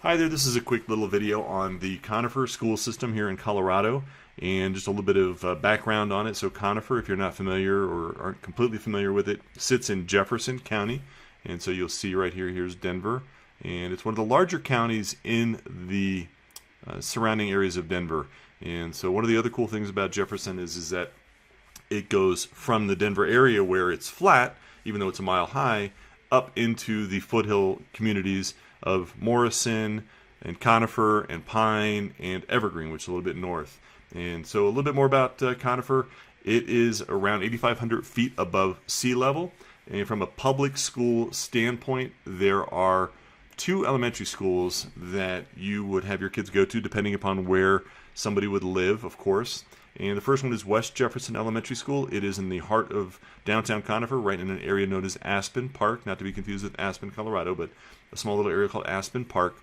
Hi there, this is a quick little video on the Conifer school system here in Colorado and just a little bit of background on it. So Conifer, if you're not familiar or aren't completely familiar with it, sits in Jefferson County, and so you'll see right here, here's Denver, and it's one of the larger counties in the surrounding areas of Denver. And so one of the other cool things about Jefferson is that it goes from the Denver area where it's flat, even though it's a mile high, up into the foothill communities of Morrison and Conifer and Pine and Evergreen, which is a little bit north. And so a little bit more about Conifer. It is around 8,500 feet above sea level. And from a public school standpoint, there are two elementary schools that you would have your kids go to depending upon where somebody would live, of course. And the first one is West Jefferson Elementary School. It is in the heart of downtown Conifer, right in an area known as Aspen Park, not to be confused with Aspen, Colorado, but a small little area called Aspen Park.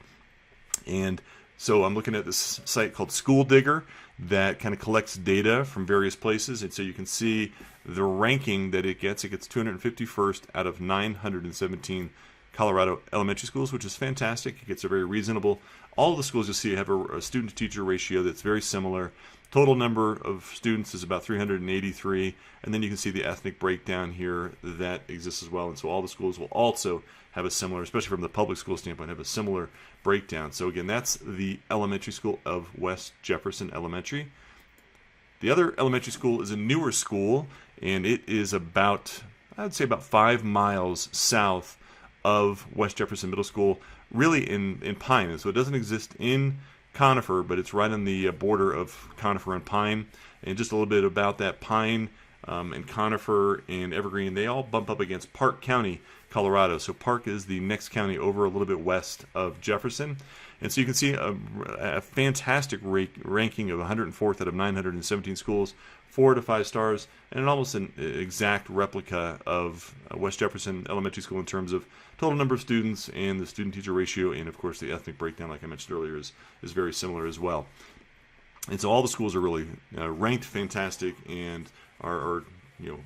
And so I'm looking at this site called School Digger that kind of collects data from various places. And so you can see the ranking that it gets. It gets 251st out of 917 Colorado elementary schools, which is fantastic. It gets a very reasonable. All of the schools you'll see have a student-to-teacher ratio that's very similar. Total number of students is about 383, and then you can see the ethnic breakdown here that exists as well. And so all the schools will also have a similar, especially from the public school standpoint, have a similar breakdown. So again, that's the elementary school of West Jefferson Elementary. The other elementary school is a newer school, and it is about, I'd say about 5 miles south of West Jefferson Middle School, really in Pine. So it doesn't exist in Conifer, but it's right on the border of Conifer and Pine. And just a little bit about that, Pine and Conifer and Evergreen, they all bump up against Park County, Colorado. So Park is the next county over a little bit west of Jefferson. And so you can see a fantastic ranking of 104th out of 917 schools, 4 to 5 stars, and almost an exact replica of West Jefferson Elementary School in terms of total number of students and the student-teacher ratio, and of course the ethnic breakdown, like I mentioned earlier, is very similar as well. And so all the schools are really ranked fantastic and are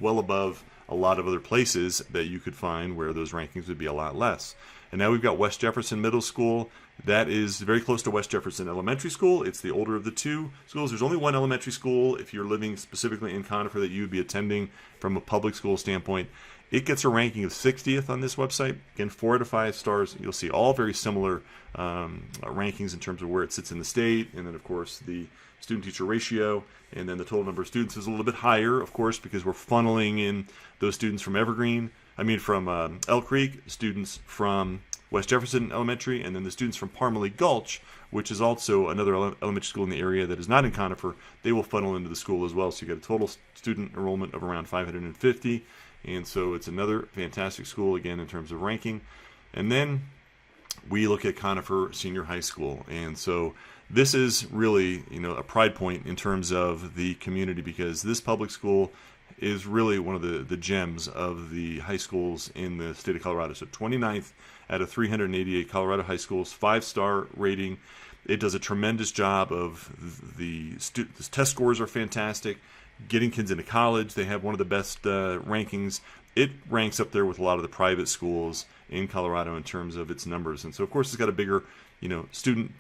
well above a lot of other places that you could find where those rankings would be a lot less. And now we've got West Jefferson Middle School. That is very close to West Jefferson Elementary School. It's the older of the two schools. There's only one elementary school, if you're living specifically in Conifer, that you would be attending from a public school standpoint. It gets a ranking of 60th on this website. Again, 4 to 5 stars. You'll see all very similar rankings in terms of where it sits in the state, and then, of course, the student-teacher ratio, and then the total number of students is a little bit higher, of course, because we're funneling in those students from from Elk Creek, students from West Jefferson Elementary, and then the students from Parmalee Gulch, which is also another elementary school in the area that is not in Conifer. They will funnel into the school as well, so you get a total student enrollment of around 550, and so it's another fantastic school, again, in terms of ranking. And then we look at Conifer Senior High School, and so this is really, a pride point in terms of the community, because this public school is really one of the gems of the high schools in the state of Colorado. So 29th out of 388 Colorado high schools, 5-star rating. It does a tremendous job of the test scores are fantastic. Getting kids into college, they have one of the best rankings. It ranks up there with a lot of the private schools in Colorado in terms of its numbers. And so, of course, it's got a bigger student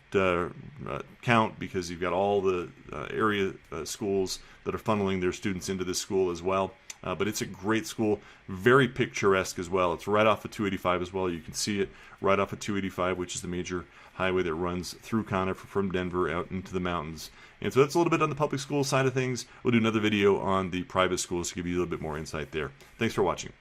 count, because you've got all the area schools that are funneling their students into this school as well. But it's a great school, very picturesque as well. It's right off of 285 as well. You can see it right off of 285, which is the major highway that runs through Conifer from Denver out into the mountains. And so that's a little bit on the public school side of things. We'll do another video on the private schools to give you a little bit more insight there. Thanks for watching.